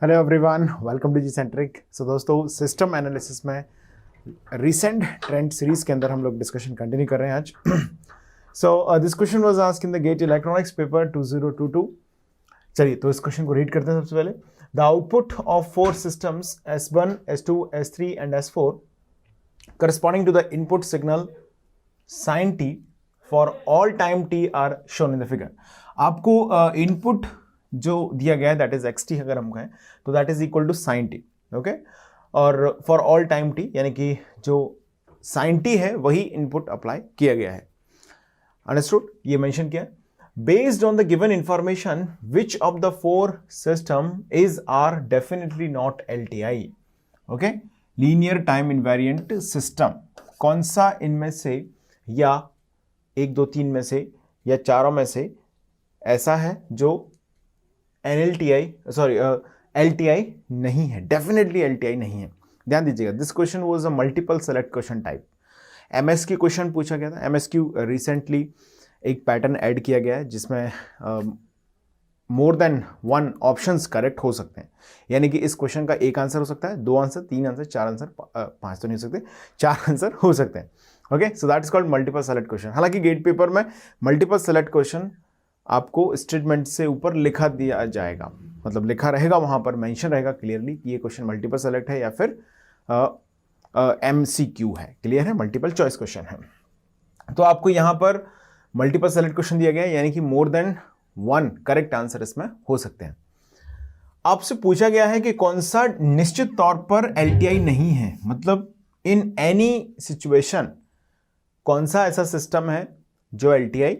Hello everyone, welcome to G Centric. So दोस्तों, system analysis में recent trend series के अंदर हम लोग डिस्कशन कंटिन्यू कर रहे हैं आज। So this question was asked in the GATE electronics paper 2022। चलिए तो इस क्वेश्चन को रीड करते हैं सबसे पहले। The output of 4 systems S1, S2, S3 and S4 corresponding to the input signal sin t for all time t are shown in the figure। आपको input जो दिया गया है दैट इज एक्स टी, अगर हम कहें तो that is equal to sine T. Okay, और फॉर ऑल टाइम टी यानी कि जो साइन टी है वही इनपुट अप्लाई किया गया है। अंडरस्टूड? ये मेंशन किया। Based on the given information which of the 4 system is are definitely not LTI. Okay, linear time invariant system कौन सा इनमें से या 1, 2, 3 में से या चारों में से ऐसा है जो एलटीआई नहीं है, डेफिनेटली एलटीआई नहीं है। ध्यान दीजिएगा, this question was a multiple select question type. MSQ question पूछा गया था। एमएसक्यू रिसेंटली एक पैटर्न ऐड किया गया है जिसमें मोर देन 1 ऑप्शंस करेक्ट हो सकते हैं। यानी कि इस क्वेश्चन का एक आंसर हो सकता है, 2 आंसर, 3 आंसर, 4 आंसर, 5 तो नहीं हो सकते, 4 आंसर हो सकते हैं। Okay, so that is called multiple select question. हालांकि गेट पेपर में मल्टीपल सेलेक्ट क्वेश्चन आपको स्टेटमेंट से ऊपर लिखा दिया जाएगा, मतलब लिखा रहेगा, वहां पर मेंशन रहेगा क्लियरली कि ये क्वेश्चन मल्टीपल सेलेक्ट है या फिर एमसीक्यू है। क्लियर है? मल्टीपल चॉइस क्वेश्चन है। तो आपको यहां पर मल्टीपल सेलेक्ट क्वेश्चन दिया गया है, यानी कि मोर देन 1 करेक्ट आंसर इसमें हो सकते हैं। आपसे पूछा गया है कि कौन सा निश्चित तौर पर एलटीआई नहीं है, मतलब इन एनी सिचुएशन कौन सा ऐसा सिस्टम है जो एलटीआई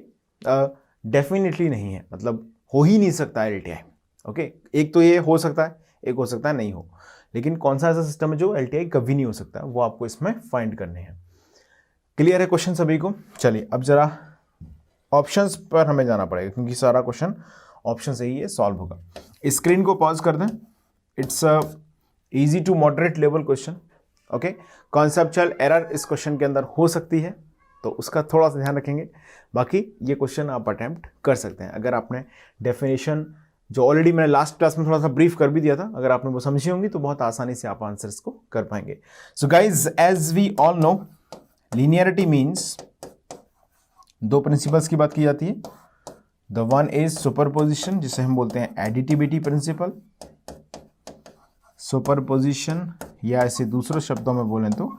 डेफिनेटली नहीं है, मतलब हो ही नहीं सकता एलटीआई। ओके, एक तो ये हो सकता है, एक हो सकता है नहीं हो, लेकिन कौन सा ऐसा सिस्टम है जो एलटीआई कभी नहीं हो सकता, वो आपको इसमें फाइंड करने हैं। क्लियर है क्वेश्चन सभी को? चलिए अब जरा ऑप्शंस पर हमें जाना पड़ेगा क्योंकि सारा क्वेश्चन ऑप्शन से ही ये सॉल्व होगा। स्क्रीन को पॉज कर दें। It's a easy to moderate level question. Okay, conceptual error इस क्वेश्चन के अंदर हो सकती है, तो उसका थोड़ा सा ध्यान रखेंगे। बाकी ये क्वेश्चन आप अटेम्प्ट कर सकते हैं अगर आपने डेफिनेशन जो ऑलरेडी मैंने लास्ट क्लास में थोड़ा सा ब्रीफ कर भी दिया था, अगर आपने वो समझी होंगी तो बहुत आसानी से आप आंसर्स को कर पाएंगे। So guys, as we all know, linearity means 2 principles की बात की जाती है। द वन इज सुपरपोजिशन, जिसे हम बोलते हैं एडिटिविटी प्रिंसिपल, सुपरपोजिशन, या ऐसे दूसरे शब्दों में बोलें तो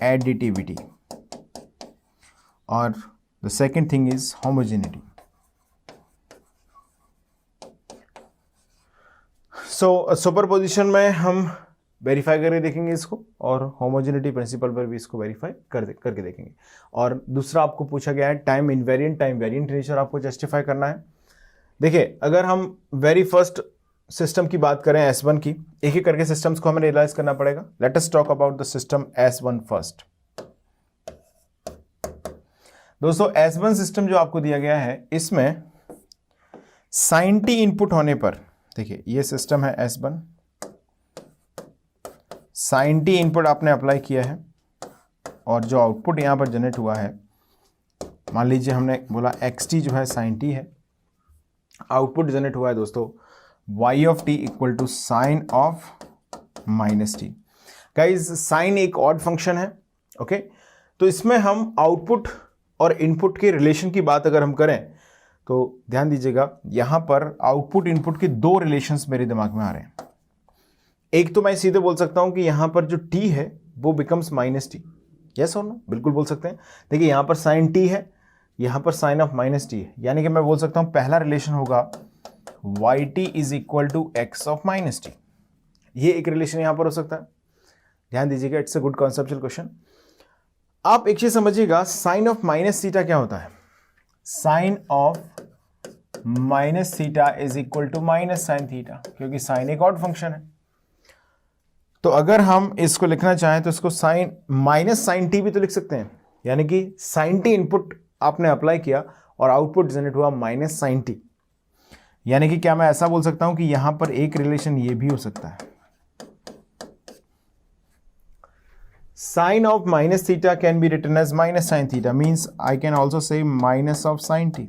एडिटिविटी, और the second thing is homogeneity. So superposition में हम वेरीफाई करके देखेंगे इसको, और होमोजेनिटी प्रिंसिपल पर भी इसको वेरीफाई करके देखेंगे। और दूसरा आपको पूछा गया है टाइम इनवेरिएंट नेचर आपको जस्टिफाई करना है। देखिए, अगर हम वेरी फर्स्ट सिस्टम की बात करें S1 की, एक एक करके सिस्टम्स को हमें रियलाइज करना पड़ेगा। Let us talk about the system S1 first. दोस्तों, S1 सिस्टम जो आपको दिया गया है, इसमें साइन टी इनपुट होने पर, देखिए ये सिस्टम है S1, साइन टी इनपुट आपने अप्लाई किया है, और जो आउटपुट यहां पर जनरेट हुआ है, मान लीजिए हमने बोला xt जो है साइन टी है, आउटपुट जनरेट हुआ है दोस्तों y of T equal to sine of minus T. Guys, sine एक ऑड फंक्शन है। ओके, तो इसमें हम आउटपुट और इनपुट के रिलेशन की बात अगर हम करें तो ध्यान दीजिएगा, यहां पर आउटपुट इनपुट के 2 रिलेशंस मेरे दिमाग में आ रहे हैं। एक तो मैं सीधे बोल सकता हूं कि यहां पर जो t है वो बिकम्स माइनस टी। यस और नो? बिल्कुल बोल सकते हैं। देखिए, यहां पर साइन t है, यहां पर साइन ऑफ माइनस टी है, यानी कि मैं बोल सकता हूं पहला रिलेशन होगा yt is equal to x of minus T. ये एक रिलेशन यहां पर हो सकता है। ध्यान दीजिएगा, it's a good conceptual question. आप एक चीज समझिएगा, साइन ऑफ माइनस थीटा क्या होता है? Sine of minus theta is equal to minus sine theta, क्योंकि साइन एक ऑड फंक्शन है। तो अगर हम इसको लिखना चाहें तो इसको साइन माइनस साइन टी भी तो लिख सकते हैं, यानी कि साइन टी इनपुट आपने अप्लाई किया और आउटपुट जनरेट हुआ माइनस साइन टी। यानी कि क्या मैं ऐसा बोल सकता हूं कि यहां पर एक रिलेशन ये भी हो सकता है, sine of minus theta can be written as minus sine theta, means I can also say minus of sine t.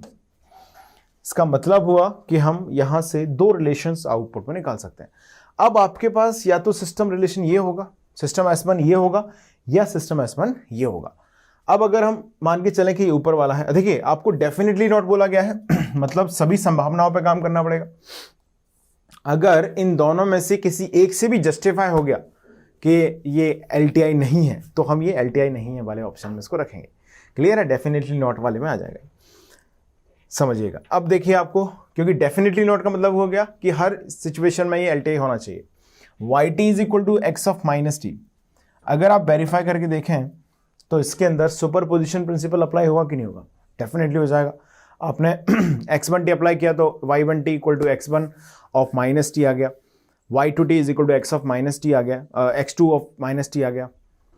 इसका मतलब हुआ कि हम यहां से दो रिलेशंस आउटपुट में निकाल सकते हैं। अब आपके पास या तो सिस्टम रिलेशन ये होगा, सिस्टम S1 ये होगा, या सिस्टम S1 ये होगा। अब अगर हम मान के चलें कि ये ऊपर वाला है, देखिए आपको डेफिनेटली नॉट बोला गया है मतलब सभी संभावनाओं पे काम करना पड़ेगा। अगर इन दोनों में से किसी एक से भी जस्टिफाई हो गया कि ये LTI नहीं है, तो हम ये LTI नहीं है वाले ऑप्शन में इसको रखेंगे। क्लियर है? डेफिनेटली नॉट वाले में आ जाएगा, समझिएगा। अब देखिए आपको, क्योंकि डेफिनेटली नॉट का मतलब हो गया कि हर सिचुएशन में ये LTI होना चाहिए। yt is equal to x of minus t, अगर आप वेरीफाई करके देखें तो इसके अंदर सुपर पोजिशन प्रिंसिपल अप्लाई होगा कि नहीं होगा? डेफिनेटली हो जाएगा। आपने x1t अप्लाई किया तो y1t equal to x1 of minus t आ गया, y2t is equal to x of minus t आ गया, x2 ऑफ माइनस टी आ गया,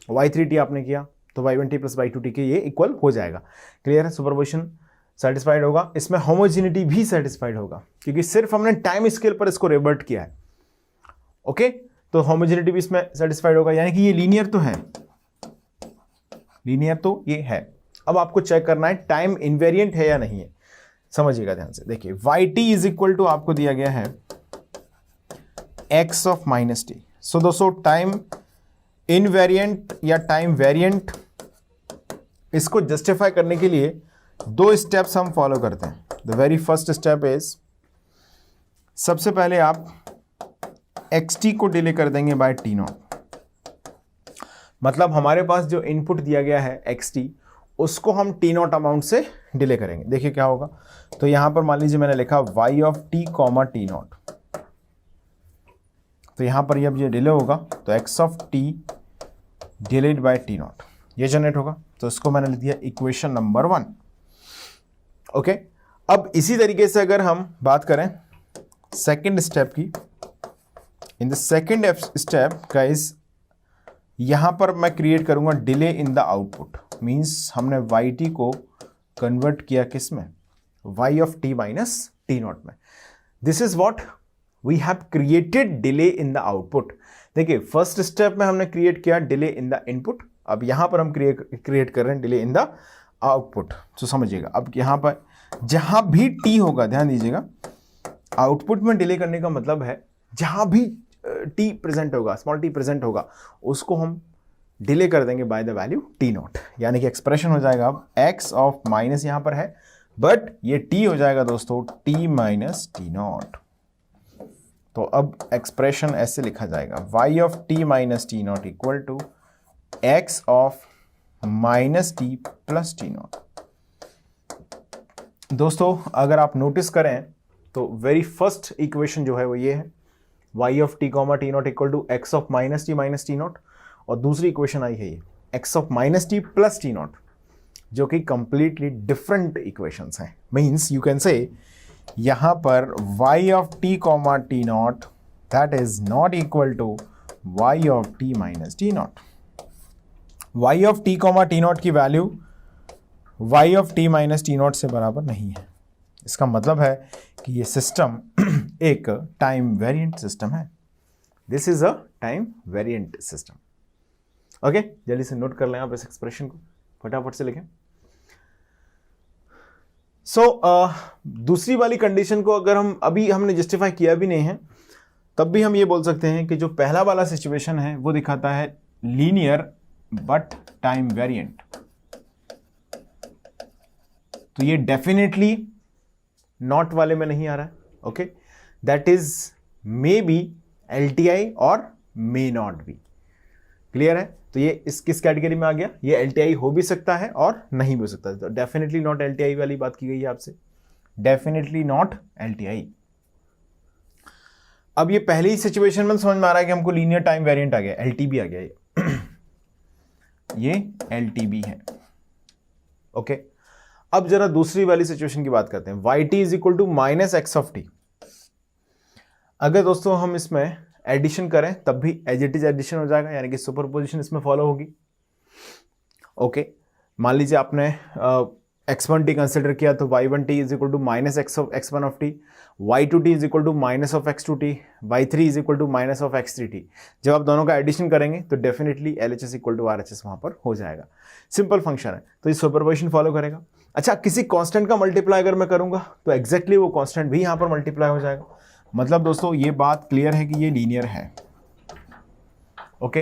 y3t आपने किया तो y1t प्लस y2t के ये इक्वल हो जाएगा। क्लियर है? सुपरपोजिशन सेटिस्फाइड होगा, इसमें होमोजिनिटी भी सेटिस्फाइड होगा क्योंकि सिर्फ हमने टाइम स्केल पर इसको रिवर्ट किया है। ओके, तो होमोजिनिटी भी इसमें सेटिस्फाइड होगा, यानी कि ये लीनियर तो है, लीनियर तो ये है। अब आपको चेक करना है टाइम इनवेरिएंट है या नहीं है। समझिएगा ध्यान से, देखिए yt इज इक्वल टू आपको दिया गया है x ऑफ माइनस टी। सो दोस्तों टाइम इनवेरिएंट या टाइम वेरिएंट, इसको जस्टिफाई करने के लिए दो स्टेप्स हम फॉलो करते हैं। The very first step is, सबसे पहले आप xt को डिले कर देंगे बाय t0। मतलब हमारे पास जो इनपुट दिया गया है xt, उसको हम t0 अमाउंट से डिले करेंगे। देखिए क्या होगा, तो यहां पर मान लीजिए मैंने लिखा y of t comma t0, तो यहां पर जब ये डिले होगा तो x of t delayed by t0 ये जनरेट होगा। तो इसको मैंने लिख दिया इक्वेशन नंबर 1। ओके, अब इसी तरीके से अगर हम बात करें सेकेंड स्टेप की, in the second step guys, यहां पर मैं क्रिएट करूंगा delay in the output. Means हमने yt को कन्वर्ट किया किस में? y of t minus t0 में। This is what we have created delay in the output. देखिए फर्स्ट स्टेप में हमने क्रिएट किया डिले इन द इनपुट, अब यहां पर हम क्रिएट कर रहे हैं डिले इन द आउटपुट। तो समझिएगा, अब यहां पर जहां भी t होगा, ध्यान दीजिएगा, आउटपुट में डिले करने का मतलब है जहां भी t प्रेजेंट होगा, स्मॉल t प्रेजेंट होगा, उसको हम डिले कर देंगे बाय द वैल्यू t0। यानी कि एक्सप्रेशन हो जाएगा अब x ऑफ माइनस यहां पर है, बट ये t हो जाएगा दोस्तों t माइनस t0। तो अब एक्सप्रेशन ऐसे लिखा जाएगा y of t minus t0 equal to x of minus t plus t0। दोस्तों अगर आप नोटिस करें तो वेरी फर्स्ट इक्वेशन जो है वो ये है, y of t comma t0 equal to x of minus t, और दूसरी इक्वेशन आई है ये x of minus t plus t0, जो कि कंप्लीटली डिफरेंट इक्वेशंस हैं। मीन्स यू कैन से यहां पर y of t comma t0 that is not equal to y of t minus t0। y of t comma t0 की value y of t minus t0 से बराबर नहीं है। इसका मतलब है कि ये सिस्टम एक टाइम वेरिएंट सिस्टम है। This is a time variant system. Okay, जल्दी से नोट कर लें आप इस एक्सप्रेशन को, फटाफट से लिखें। दूसरी वाली कंडीशन को अगर हम अभी हमने जस्टिफाई किया भी नहीं है, तब भी हम ये बोल सकते हैं कि जो पहला वाला सिचुएशन है वो दिखाता है लीनियर बट टाइम वेरिएंट। तो ये डेफिनेटली नॉट वाले में नहीं आ रहा है। Okay, that is may be LTI और मे नॉट बी। क्लियर है? तो ये इस किस कैटेगरी में आ गया? ये LTI हो भी सकता है और नहीं भी हो सकता है। तो डेफिनेटली नॉट LTI वाली बात की गई है आपसे, डेफिनेटली नॉट LTI। अब ये पहली ही सिचुएशन में समझ में आ रहा है कि हमको लीनियर टाइम वेरिएंट आ गया, LTB आ गया, ये LTB है। ओके, अब जरा दूसरी वाली सिचुएशन की बात करते हैं। yt is equal to minus x of t. अगर दोस्तों हम इसमें एडिशन करें तब भी एज इट इज एडिशन हो जाएगा, यानी कि सुपरपोजिशन इसमें फॉलो होगी। ओके, मान लीजिए आपने x1t कंसिडर किया तो y1t is equal to minus x of x1 of t, y2t is equal to minus of x2t, y3 is equal to minus of x3t। जब आप दोनों का एडिशन करेंगे तो definitely LHS equal to RHS वहां पर हो जाएगा। सिंपल फंक्शन है, तो ये सुपरपोजिशन फॉलो करेगा। अच्छा, किसी कांस्टेंट का मल्टीप्लाई अगर मैं करूंगा तो एग्जैक्टली वो कांस्टेंट भी यहां पर मल्टीप्लाई हो जाएगा। मतलब दोस्तों ये बात क्लियर है कि ये लीनियर है। ओके,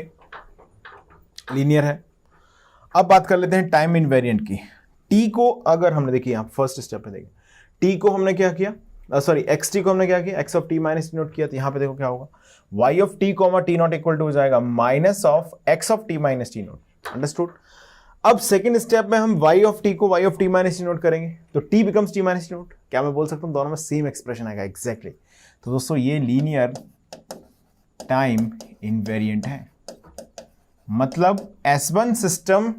लीनियर है। अब बात कर लेते हैं टाइम इनवेरिएंट की। टी को अगर हमने देखिए यहां फर्स्ट स्टेप पे देखिए, टी को हमने क्या किया, सॉरी एक्स टी को हमने क्या किया, x of t minus t naught किया। तो यहां पे देखो क्या होगा, y of t comma t naught equal to हो जाएगा minus of x of t minus t naught. Understood. अब सेकंड स्टेप में हम y ऑफ टी को y of t minus t naught करेंगे, तो t becomes t minus t naught. क्या मैं बोल सकता हूं दोनों में सेम एक्सप्रेशन आएगा एग्जैक्टली। तो दोस्तों ये लीनियर टाइम इनवेरिएंट है। मतलब S1 सिस्टम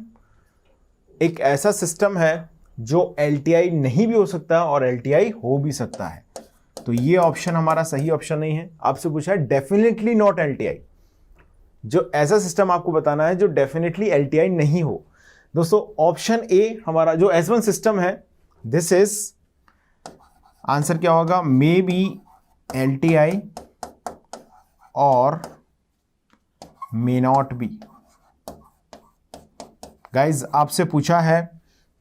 एक ऐसा सिस्टम है जो LTI नहीं भी हो सकता और LTI हो भी सकता है। तो ये ऑप्शन हमारा सही ऑप्शन नहीं है। आपसे पूछा है डेफिनेटली नॉट LTI, जो ऐसा सिस्टम आपको बताना है जो डेफिनेटली LTI नहीं हो। दोस्तों ऑप्शन ए हमारा जो S1 सिस्टम है, दिस इज आंसर क्या होगा, मे बी LTI और मे नॉट बी। गाइज आपसे पूछा है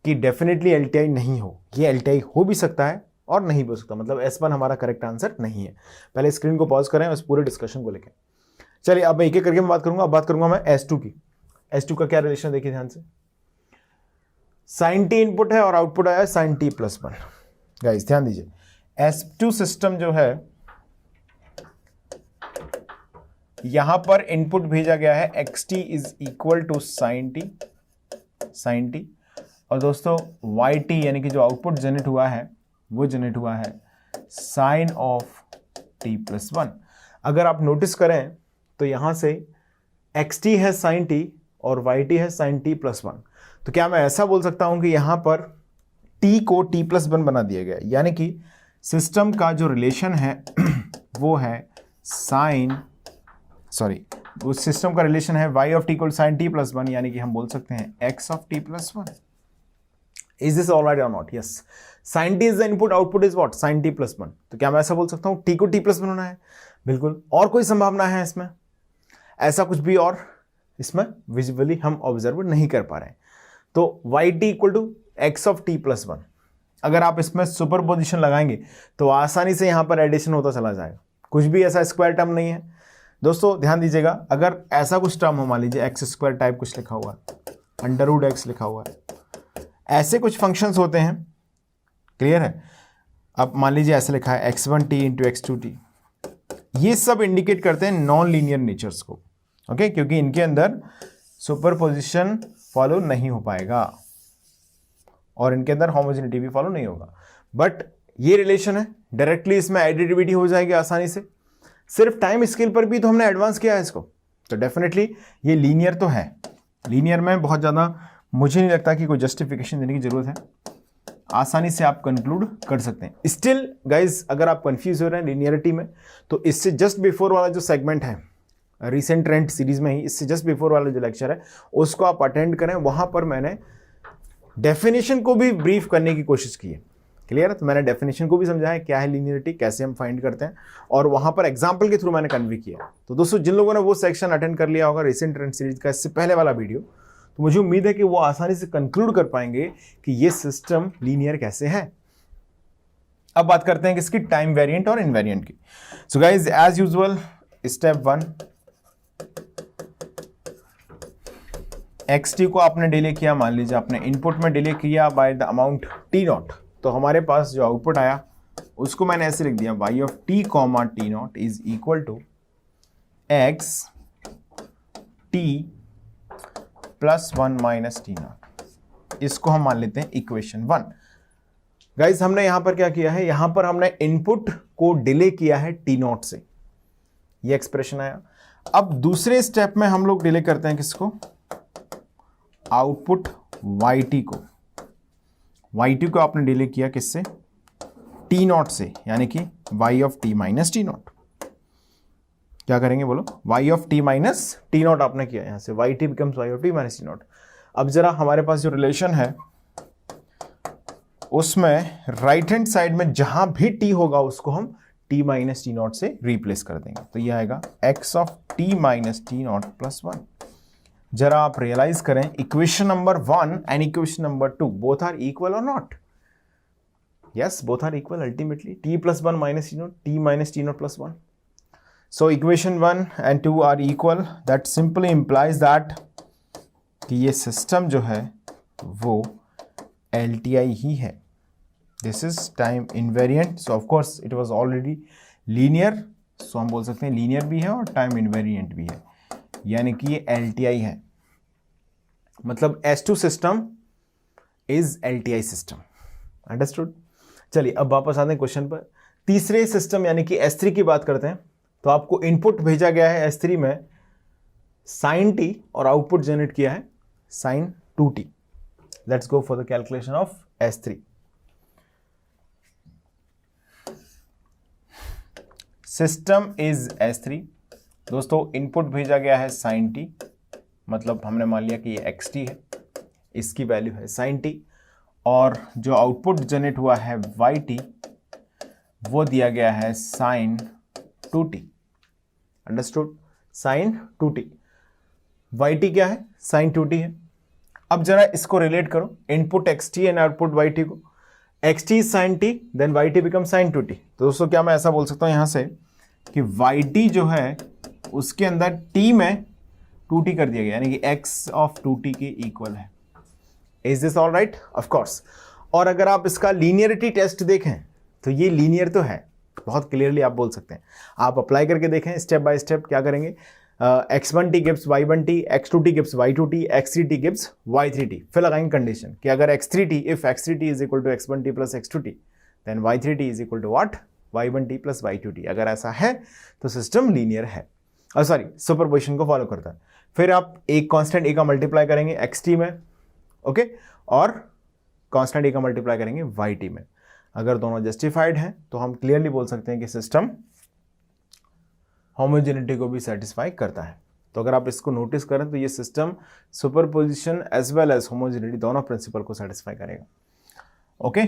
कि डेफिनेटली LTI नहीं हो, ये LTI हो भी सकता है और नहीं भी हो सकता। मतलब S1 हमारा करेक्ट आंसर नहीं है। पहले स्क्रीन को पॉज करें उस पूरे डिस्कशन को लेकर। चलिए अब एक एक करके मैं बात करूंगा। अब बात करूंगा मैं S2 की। S2 का क्या रिलेशन देखिए ध्यान से। साइन टी इनपुट है और आउटपुट आया है साइन टी प्लस 1। गाइस ध्यान दीजिए, S2 सिस्टम जो है यहां पर इनपुट भेजा गया है x t is equal to sine t, और दोस्तों वाई टी यानी कि जो आउटपुट जनरेट हुआ है वो जनरेट हुआ है साइन ऑफ टी प्लस 1। अगर आप नोटिस करें तो यहां से एक्स टी है साइन टी और वाई टी है साइन टी प्लस 1। तो क्या मैं ऐसा बोल सकता हूं कि यहां पर t को t प्लस 1 बना दिया गया, यानी कि सिस्टम का जो रिलेशन है वो है उस सिस्टम का रिलेशन है y of T equal sine t plus 1, यानी कि हम बोल सकते हैं x of t plus 1। Is this all right और not? Yes, sine t is the input, output is what, sine t plus 1। तो क्या मैं ऐसा बोल सकता हूं t को t प्लस 1 होना है? बिल्कुल। और कोई संभावना है इसमें? ऐसा कुछ भी और इसमें विजुअली हम ऑब्जर्व नहीं कर पा रहे हैं। तो y t equal to x of t plus 1, अगर आप इसमें सुपरपोजिशन लगाएंगे तो आसानी से यहां पर एडिशन होता चला जाएगा। कुछ भी ऐसा स्क्वायर टर्म नहीं है। दोस्तों ध्यान दीजिएगा, अगर ऐसा कुछ टर्म हो, मान लीजिए एक्स स्क्वायर टाइप कुछ लिखा हुआ है, अंडर रूट एक्स लिखा हुआ है, ऐसे कुछ फंक्शंस होते हैं। क्लियर है? अब मान लीजिए ऐसे लिखा है x1 T into x2 T, ये सब इंडिकेट करते हैं नॉन लीनियर नेचर्स को। ओके, क्योंकि इनके अंदर सुपरपोजिशन फॉलो नहीं हो पाएगा और इनके अंदर होमोजेनिटी भी फॉलो नहीं होगा। बट ये रिलेशन है, डायरेक्टली इसमें एडिटिविटी हो जाएगी आसानी से। सिर्फ टाइम स्केल पर भी तो हमने एडवांस किया है इसको, तो डेफिनेटली ये लीनियर तो है। लीनियर में बहुत ज़्यादा मुझे नहीं लगता कि कोई जस्टिफिकेशन देने की जरूरत है, आसानी से आप कंक्लूड कर सकते हैं। स्टिल गाइज अगर आप कंफ्यूज हो रहे हैं लीनियरिटी में, तो इससे जस्ट बिफोर वाला जो सेगमेंट है रिसेंट ट्रेंड सीरीज में ही, इससे जस्ट बिफोर वाला जो लेक्चर है उसको आप अटेंड करें। वहां पर मैंने डेफिनेशन को भी ब्रीफ करने की कोशिश की है। क्लियर है? तो मैंने डेफिनेशन को भी समझाया है क्या है लीनियरिटी, कैसे हम फाइंड करते हैं, और वहां पर एग्जांपल के थ्रू मैंने कन्वे किया। तो दोस्तों जिन लोगों ने वो सेक्शन अटेंड कर लिया होगा रिसेंट ट्रेंड सीरीज का, इससे पहले वाला वीडियो, तो मुझे उम्मीद है कि वो आसानी से कंक्लूड कर पाएंगे कि ये सिस्टम लीनियर कैसे है। अब बात करते हैं किसकी, टाइम वेरिएंट और इनवेरिएंट की। So guys as usual step 1, x t को आपने डिले किया, मान लीजिए आपने इनपुट में डिले किया by the amount T naught, तो हमारे पास जो आउटपुट आया उसको मैंने ऐसे लिख दिया, y of t comma t naught is equal to x t plus 1 minus t naught. इसको हम मान लेते हैं इक्वेशन 1। गाइज हमने यहां पर क्या किया है, यहां पर हमने इनपुट को डिले किया है टी नॉट से, ये एक्सप्रेशन आया। अब दूसरे स्टेप में हम लोग डिले करते हैं किसको, आउटपुट yt को। yt को आपने डिले किया किससे, टी नॉट से, यानी कि y of t minus t not. क्या करेंगे बोलो, y of t minus t not आपने किया, यहां से yt becomes y of t minus t not. अब जरा हमारे पास जो रिलेशन है उसमें राइट हैंड साइड में जहां भी t होगा उसको हम t माइनस टी नॉट से रिप्लेस कर देंगे। तो यह आएगा x of t minus t naught plus 1। जरा आप रियलाइज करें, equation number 1 and equation number 2 both are equal और not? Yes, both are equal ultimately. T plus 1 minus T naught, T minus T naught plus 1. So equation 1 and 2 are equal. That simply implies that कि ये system जो है वो LTI ही है. This is time invariant. So of course it was already linear. So हम बोल सकते हैं linear भी है और time invariant भी है, यानी कि ये LTI है. मतलब S2 system is LTI system. Understood? चलिए अब वापस आते हैं क्वेश्चन पर. तीसरे सिस्टम यानी कि S3 की बात करते हैं. तो आपको इनपुट भेजा गया है S3 में sin t और आउटपुट जनरेट किया है sin 2t. Let's go for the calculation of S3. System is S3. दोस्तों इनपुट भेजा गया है sin t, मतलब हमने मान लिया कि ये xt है, इसकी वैल्यू है sin t, और जो आउटपुट जनरेट हुआ है yt वो दिया गया है sin 2t. Understood? sin 2t. yt क्या है? sin 2t है. अब जरा इसको रिलेट करो, input xt and output yt को. xt is sin t, then yt become sin 2t. तो दोस्तों क्या मैं ऐसा बोल सकता हूं यहां से कि yt जो है उसके अंदर t में 2t कर दिया गया, यानी कि x ऑफ 2t के इक्वल है. Is this all right? Of course. और अगर आप इसका लीनियरिटी टेस्ट देखें तो ये लीनियर तो है, बहुत क्लियरली आप बोल सकते हैं. आप अप्लाई करके देखें स्टेप बाय स्टेप. क्या करेंगे? x1t gives y1t, x2t gives y2t, x3t gives y3t. फिर लगाएंगे कंडीशन कि अगर x3t, if x3t is equal to x1t plus x2t, then y3t is equal to what? y1t plus y2t. अगर ऐसा है तो सिस्टम लीनियर है, सॉरी सुपरपोजिशन को फॉलो करता है. फिर आप एक कांस्टेंट a का मल्टीप्लाई करेंगे xt में, ओके, और कांस्टेंट a का मल्टीप्लाई करेंगे yt में. अगर दोनों जस्टिफाइड हैं तो हम क्लियरली बोल सकते हैं कि सिस्टम होमोजेनिटी को भी सेटिस्फाई करता है. तो अगर आप इसको नोटिस करें तो ये system superposition as well as homogeneity दोनों प्रिंसिपल को सेटिस्फाई करेगा. ओके,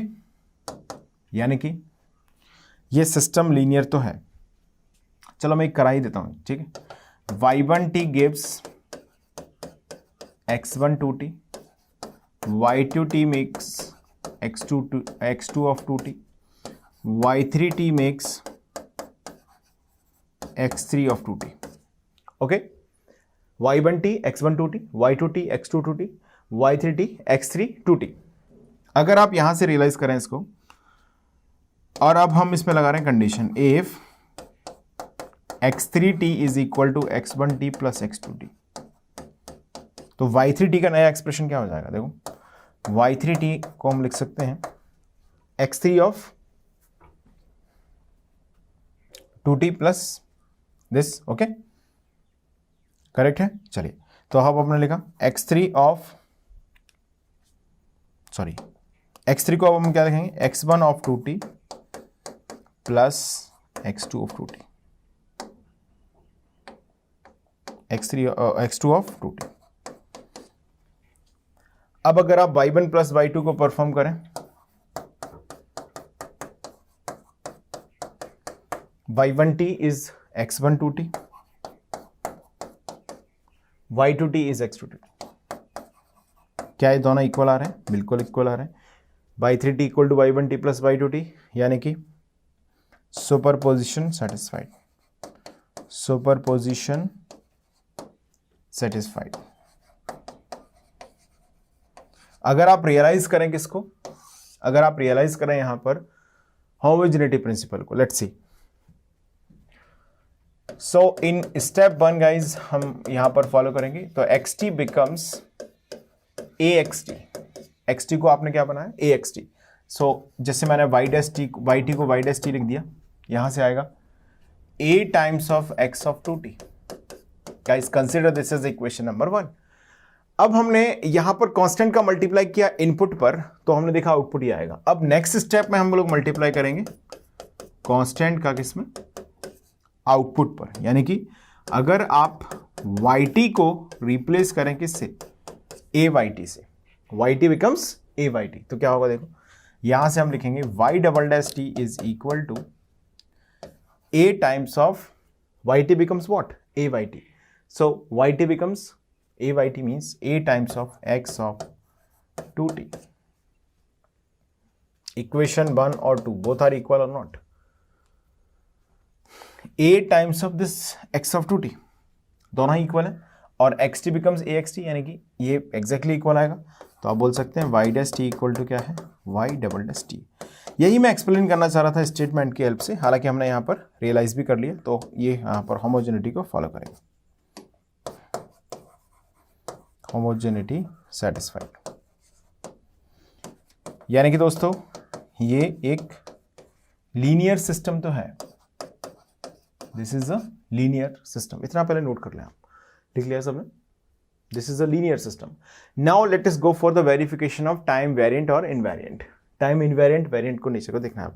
यानी कि ये सिस्टम लीनियर तो है. चलो मैं एक करा ही देता हूं, ठीक है. y1t gives x1 2t, y2t makes x2 of 2t, y3t makes x3 of 2t. okay, y1t x1 2t, y2t x2 2t, y3t x3 2t. अगर आप यहां से रियलाइज करें इसको, और अब हम इसमें लगा रहे हैं condition if x3t is equal to x1t plus x2t. तो y3t का नया एक्सप्रेशन क्या हो जाएगा? देखो y3t को हम लिख सकते हैं x3 of 2t plus this. Okay, correct है. चलिए तो अब आपने लिखा x3 को अब हम क्या लिखेंगे? x1 of 2t plus x2 of 2t, x2 of 2t. अब अगर आप y1 प्लस y2 को परफॉर्म करें, y1t is x1 2t, y2t is x2t. क्या ये दोनों इक्वल आ रहे हैं? बिल्कुल इक्वल आ रहे हैं. y3t equal to y1t plus y2t, यानी कि सुपरपोजिशन सेटिस्फाइड. Superposition satisfied. अगर आप रियलाइज करें किसको? अगर आप रियलाइज करें यहां पर होमोजेनिटी प्रिंसिपल को, let's see. So in step 1 guys हम यहां पर फॉलो करेंगे. तो xt बिकम्स axt. xt को आपने क्या बनाया? axt. सो जैसे मैंने yt को yt लिख दिया, यहां से आएगा a times of x of 2t. Guys consider this is equation number 1. अब हमने यहां पर कांस्टेंट का मल्टीप्लाई किया इनपुट पर, तो हमने देखा आउटपुट ही आएगा. अब नेक्स्ट स्टेप में हम लोग मल्टीप्लाई करेंगे कांस्टेंट का किसमें? आउटपुट पर. यानी कि अगर आप yt को रिप्लेस करें किससे? ayt से, yt बिकम्स ayt. तो क्या होगा? देखो यहां से हम लिखेंगे y double dash t is equal to a times of yt becomes what? ayt. So yt becomes a y t means a times of x of 2t. Equation 1 or 2 both are equal or not? A times of this x of 2t दोनों ही equal है और xt becomes axt यानी कि ये exactly equal आएगा. तो आप बोल सकते हैं y dash t equal to क्या है y डबल डैश टी. यही मैं एक्सप्लेन करना चाह रहा था स्टेटमेंट की हेल्प से, हालांकि हमने यहाँ पर रियलाइज भी कर लिया. तो ये यहाँ पर होमोजेनिटी को फॉलो करेगा. होमोजेनिटी सेटिस्फाइड यानी कि दोस्तों ये एक लीनियर सिस्टम तो है. This is a linear system. इतना पहले नोट कर लें आप. लिख लिया सबने? This is a linear system. Now let us go for the verification of time variant और इनवेरिएंट. टाइम इनवेरिएंट, वेरिएंट को नीचे को देखना है.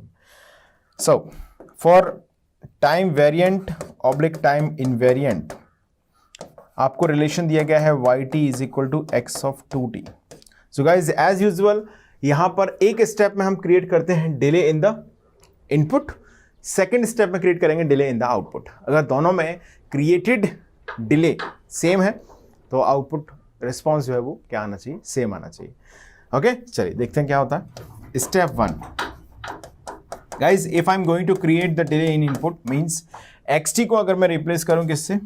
So for time variant oblique time invariant आपको रिलेशन दिया गया है yt is equal to x of 2t. So guys as usual यहां पर एक स्टेप में हम क्रिएट करते हैं delay in the input, second step में क्रिएट करेंगे डिले इन द आउटपुट. अगर दोनों में क्रिएटेड डिले सेम है तो आउटपुट रिस्पॉन्स जो है वो क्या आना चाहिए, सेम आना चाहिए. ओके चलिए देखते हैं क्या होता है. Step 1 guys, if I am going to create the delay in input means xt को अगर मैं रिप्लेस करूं किससे,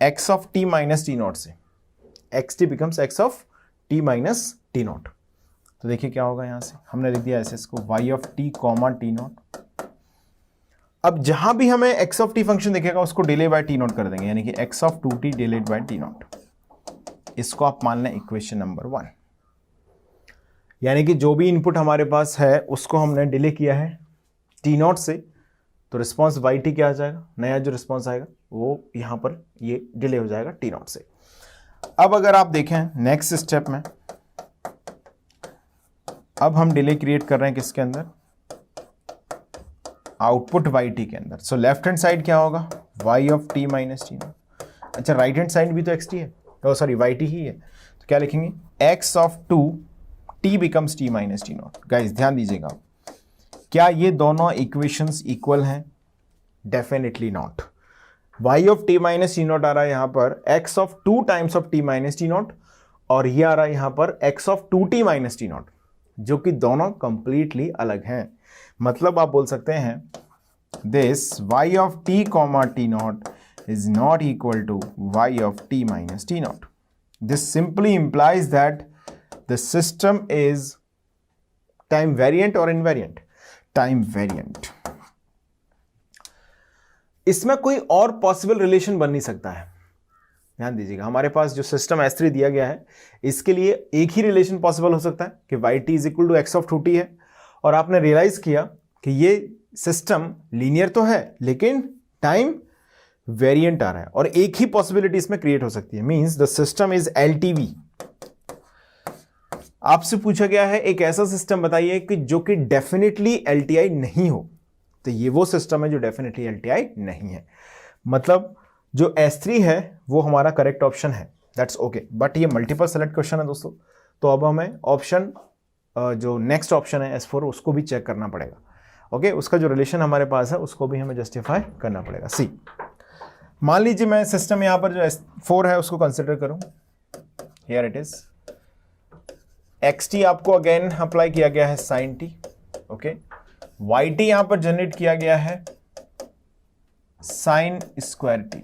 x of t minus t naught से, xt becomes x of t minus t naught. तो देखिए क्या होगा, यहां से हमने लिख दिया ऐसे इसको y of t comma t not. अब जहां भी हमें x ऑफ t फंक्शन दिखेगा उसको डिले बाय टी नॉट कर देंगे, यानी कि x of 2t delayed by T naught. इसको आप मान लें इक्वेशन नंबर 1. यानी कि जो भी इनपुट हमारे पास है उसको हमने डिले किया है टी नॉट से, तो रिस्पॉन्स yt क्या आ जाएगा, नया जो रिस्पॉन्स आएगा वो यहां पर ये डिले हो जाएगा टी नॉट से. अब अगर आप देखें नेक्स्ट स्टेप में, अब हम डिले क्रिएट कर रहे हैं किसके अंदर, आउटपुट yt के अंदर. सो लेफ्ट हैंड साइड क्या होगा, y of t minus t not. अच्छा राइट हैंड साइड भी तो xt है, सॉरी yt ही है, तो क्या लिखेंगे x of 2 t becomes t minus t naught. Guys ध्यान दीजिएगा, क्या ये दोनों इक्वेशंस इक्वल हैं? Definitely not. y of t minus t naught आ रहा है यहां पर x of 2 times of t minus t naught, और ये आ रहा है यहां पर x of 2t minus t naught, जो कि दोनों कंप्लीटली अलग हैं. मतलब आप बोल सकते हैं this y of t comma t naught is not equal to y of t minus t naught. This simply implies that the system is time variant और इनवेरिएंट. टाइम वेरिएंट, इसमें कोई और पॉसिबल रिलेशन बन नहीं सकता है. ध्यान दीजिएगा, हमारे पास जो सिस्टम S3 दिया गया है इसके लिए एक ही रिलेशन पॉसिबल हो सकता है कि yt is equal to x of 2t है, और आपने रियलाइज किया कि ये सिस्टम लीनियर तो है लेकिन टाइम वेरिएंट आ रहा है, और एक ही पॉसिबिलिटी इसमें क्रिएट हो सकती है, means the system is LTV. आपसे पूछा गया है एक ऐसा सिस्टम बताइए कि जो कि डेफिनेटली LTI नहीं हो, तो ये वो सिस्टम है जो डेफिनेटली LTI नहीं है. मतलब जो S3 है वो हमारा करेक्ट ऑप्शन है, दैट्स ओके. बट ये मल्टीपल सेलेक्ट क्वेश्चन है दोस्तों, तो अब हमें ऑप्शन जो नेक्स्ट ऑप्शन है S4 उसको भी चेक करना पड़ेगा. ओके उसका जो रिलेशन हमारे पास है उसको भी हमें जस्टिफाई करना पड़ेगा. सी मान लीजिए मैं सिस्टम यहाँ पर जो S4 है उसको कंसिडर करूँ, हियर इट इज xt आपको अगेन अप्लाई किया गया है sin t. ओके yt यहां पर जनरेट किया गया है sin square t.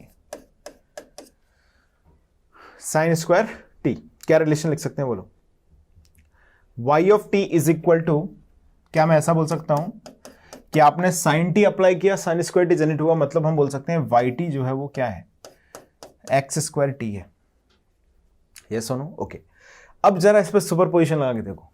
sin square t क्या रिलेशन लिख सकते हैं बोलो, y of t is equal to, क्या मैं ऐसा बोल सकता हूं कि आपने sin t अप्लाई किया, sin स्क्वायर t जनरेट हुआ, मतलब हम बोल सकते हैं yt जो है वो क्या है, x स्क्वायर t है. ये सुनो ओके. अब जरा इस पर सुपरपोजिशन लगा के देखो,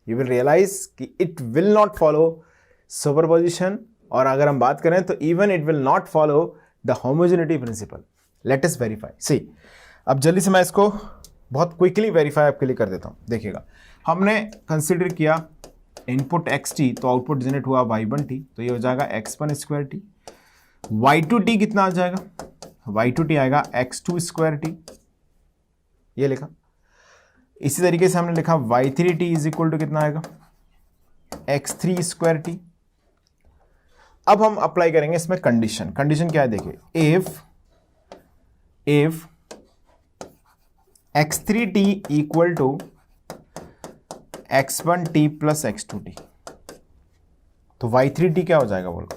यू विल रियलाइज कि it will not follow superposition, और अगर हम बात करें तो even it will not follow the homogeneity principle. Let us verify. See अब जल्दी से मैं इसको बहुत क्विकली वेरीफाई आपके लिए कर देता हूं. देखिएगा, हमने कंसिडर किया इनपुट xt, तो आउटपुट जनरेट हुआ y1t, तो ये हो जाएगा x1 स्क्वायर टी. y2t कितना आ जाएगा, y2t आएगा x2 स्क्वायर टी, ये लिखा. इसी तरीके से हमने लिखा y3t इज इक्वल टू कितना आएगा, x3 स्क्वायर टी. अब हम अप्लाई करेंगे इसमें कंडीशन. कंडीशन क्या है देखिए, if x3t equal to x1t plus x2t। तो y3t क्या हो जाएगा बोलो?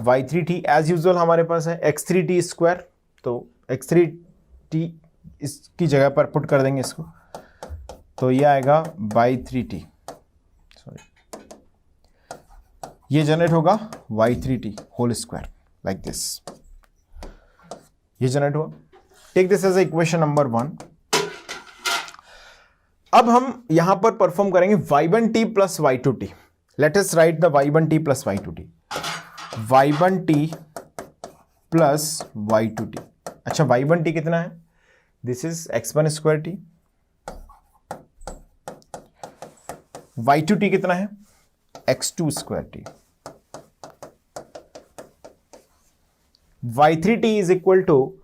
y3t एज यूजुअल हमारे पास है x3t स्क्वायर, तो x3t इसकी जगह पर पुट कर देंगे इसको, तो ये आएगा y3t, सॉरी ये जनरेट होगा y3t whole square like this, ये जनरेट हुआ। Take this as equation number 1। अब हम यहां पर परफॉर्म करेंगे y1t plus y2t। Let us write the y1t plus y2t, y1t plus y2t। अच्छा y1t कितना है? This is x1 square t। y2t कितना है? x2 square t। y3t is equal to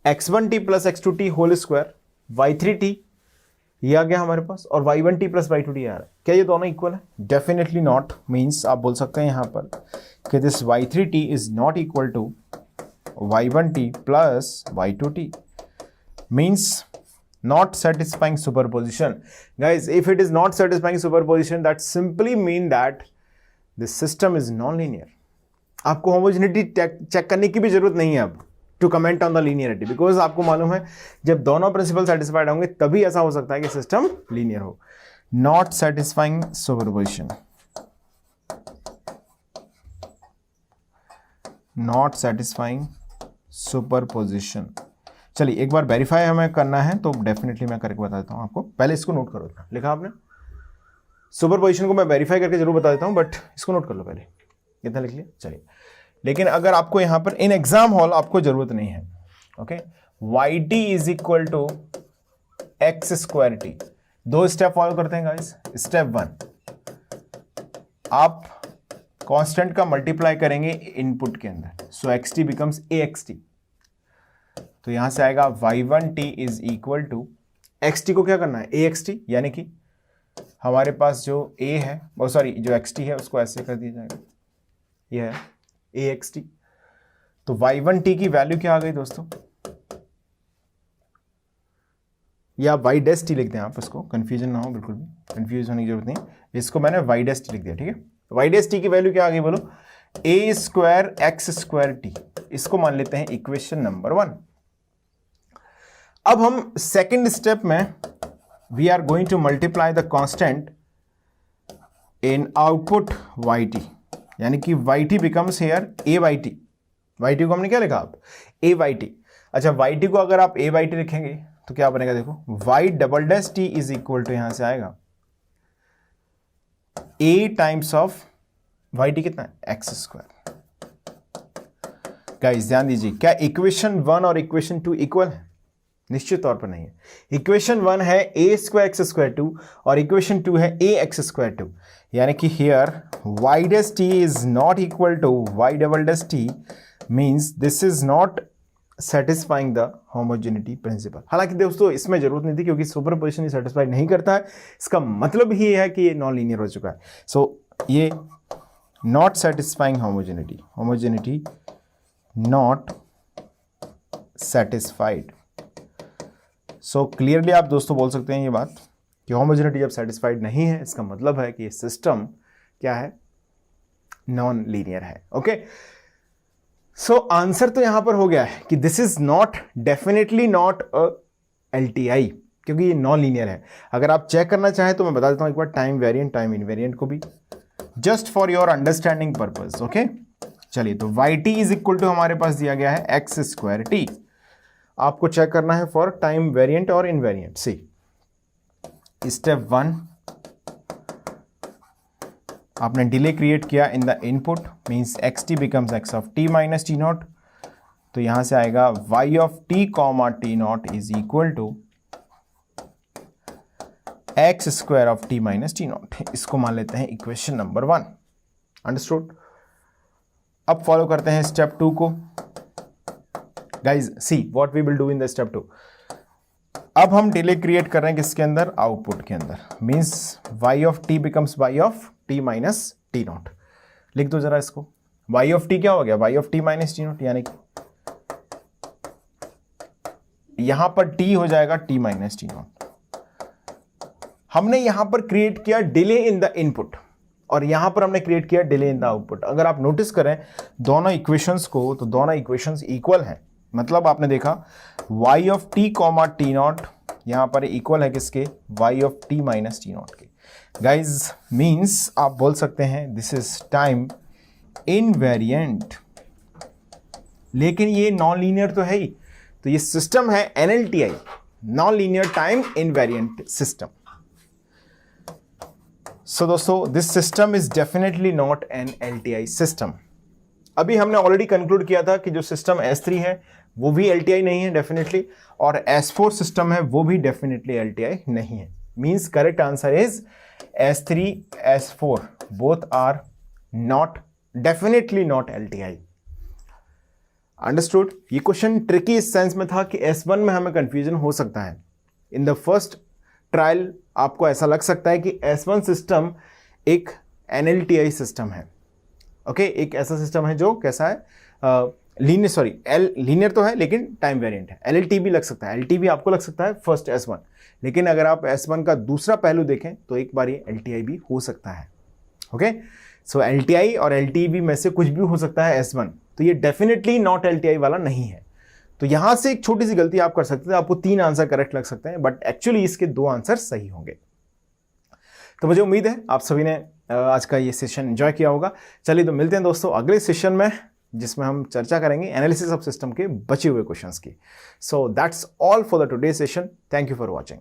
x1t plus x2t whole square, y3t ये आ गया हमारे पास, और y1t plus y2t आ रहा है। क्या ये दोनों इक्वल है? Definitely not. मीन्स आप बोल सकते हैं यहां पर कि this y3t is not equal to y1t plus y2t, means not satisfying superposition. Guys, if it is not satisfying superposition, that simply mean that the system is non-linear. आपको homogeneity check करने की भी जरूरत नहीं है अब to comment on the linearity, because आपको मालूम है जब दोनों प्रिंसिपल satisfied होंगे तभी ऐसा हो सकता है कि सिस्टम लीनियर हो। Not satisfying superposition, not satisfying superposition। चलिए एक बार वेरीफाई हमें करना है तो डेफिनेटली मैं करके बता देता हूँ आपको। पहले इसको नोट करो, लिखा आपने सुपरपोजिशन को मैं वेरीफाई करके जरूर बता देता हूँ, बट इसको नोट कर लो पहले। कितना लिख लिया? चलिए, लेकिन अगर आपको यहाँ पर इन एग्जाम हॉल आपको जरूरत नहीं है, okay. yt is equal to x square t. दो स्टेप फॉलो करते हैं गाइस। स्टेप 1, आप कांस्टेंट का मल्टीप्लाई करेंगे इनपुट के अंदर, सो xt बिकम्स axt। तो यहां से आएगा y1t is equal to xt को क्या करना है? axt, यानी कि हमारे पास जो a है वो सॉरी जो xt है उसको ऐसे कर दिया जाएगा, ये है axt। तो y1t की वैल्यू क्या आ गई दोस्तों? या y डैश t लिख दें आप, इसको कंफ्यूजन ना हो, बिल्कुल भी कंफ्यूज होने की जरूरत नहीं। इसको मैंने y डैश t लिख दिया, ठीक है। y डैश t की वैल्यू क्या आ गई बोलो? a square x square t। इसको मान लेते हैं इक्वेशन नंबर 1। अब हम सेकेंड स्टेप में we are going to multiply the constant in output yt, यानी कि yt becomes here a/t। yt को हमने क्या लिखा आप? a/t। अच्छा yt को अगर आप a/t लिखेंगे तो क्या बनेगा? देखो y double dash t is equal to यहां से आएगा a टाइम्स ऑफ yt कितना है? X square. गाइस ध्यान दीजिए, क्या इक्वेशन 1 और इक्वेशन 2 इक्वल है? निश्चित तौर पर नहीं है। इक्वेशन 1 है a स्क्वायर एक्स स्क्वायर 2 और इक्वेशन 2 है a एक्स स्क्वायर 2, यानी कि here y dash t is not equal to y double dash t, means this is not satisfying the homogeneity principle. हालांकि दोस्तों इसमें जरूरत नहीं थी क्योंकि सुपरपोजिशन सेटिस्फाई नहीं करता है, इसका मतलब ही है कि ये नॉन लीनियर हो चुका है। सो ये not satisfying homogeneity, homogeneity not satisfied. So clearly आप दोस्तों बोल सकते हैं ये बात कि होमोजेनिटी जब सेटिस्फाइड नहीं है इसका मतलब है कि ये सिस्टम क्या है? नॉन लीनियर है। ओके, सो आंसर तो यहां पर हो गया है कि this is not, definitely not a LTI, क्योंकि ये नॉन लीनियर है। अगर आप चेक करना चाहें तो मैं बता देता हूं एक बार टाइम वेरिएंट, टाइम इनवेरिएंट को भी, just for your understanding purpose. Okay, चलिए तो yt इज इक्वल टू हमारे पास दिया गया है एक्स स्क्वायर टी। आपको चेक करना है फॉर टाइम वेरिएंट और इनवेरिएंट। सी स्टेप 1, आपने डिले क्रिएट किया in the input, means xt becomes x of t minus t naught. तो यहां से आएगा y of t comma t naught is equal to x square of t minus t naught. इसको मान लेते हैं इक्वेशन नंबर 1। अंडरस्टूड। अब follow करते हैं स्टेप 2 को। Guys see what we will do in the step 2। अब हम डिले क्रिएट कर रहे हैं किसके अंदर? आउटपुट के अंदर, means y of t becomes y of t minus t not. लिख दो जरा इसको। y ऑफ t क्या हो गया? y of t minus t not, यानी कि यहां पर टी हो जाएगा टी माइनस टी नॉट। हमने यहां पर क्रिएट किया डिले इन द इनपुट और यहां पर हमने क्रिएट किया डिले इन द आउटपुट। अगर आप नोटिस करें दोनों इक्वेशंस को तो दोनों इक्वेशंस इक्वल हैं। मतलब आपने देखा y of t comma t not यहां पर इक्वल है किसके, y of t minus t not के। गाइज मीन्स आप बोल सकते हैं दिस इज टाइम इनवेरिएंट, लेकिन ये नॉन लीनियर तो है ही, तो ये सिस्टम है NLTI, non linear time invariant system. So दोस्तों this system is definitely not an LTI system. अभी हमने ऑलरेडी कंक्लूड किया था कि जो सिस्टम S3 है वो भी LTI नहीं है डेफिनेटली, और S4 सिस्टम है वो भी डेफिनेटली LTI नहीं है। Means correct answer is S3 S4 both are not, definitely not LTI। Understood. ये क्वेश्चन ट्रिकी इस सेंस में था कि S1 में हमें कंफ्यूजन हो सकता है। इन द फर्स्ट ट्रायल आपको ऐसा लग सकता है कि S1 सिस्टम एक NLTI सिस्टम है। ओके, एक ऐसा सिस्टम है जो कैसा है, लीनियर तो है लेकिन टाइम वेरिएंट है। LLT भी लग सकता है, LT भी आपको लग सकता है फर्स्ट S1, लेकिन अगर आप S1 का दूसरा पहलू देखें तो एक बार ये LTI भी हो सकता है। ओके, सो LTI और LTE में से कुछ भी हो सकता है S1, तो ये डेफिनेटली नॉट LTI वाला नहीं है। तो यहां से एक छोटी सी गलती आप कर सकते हैं, आपको 3 आंसर करेक्ट लग सकते हैं, बट एक्चुअली इसके 2 आंसर सही होंगे। तो मुझे उम्मीद है आप सभी ने आज का ये सेशन एंजॉय किया होगा। चलिए तो मिलते हैं दोस्तों अगले सेशन में, जिसमें हम चर्चा करेंगे एनालिसिस ऑफ सिस्टम के बचे हुए क्वेश्चंस की। So that's all for the today session. Thank you for watching.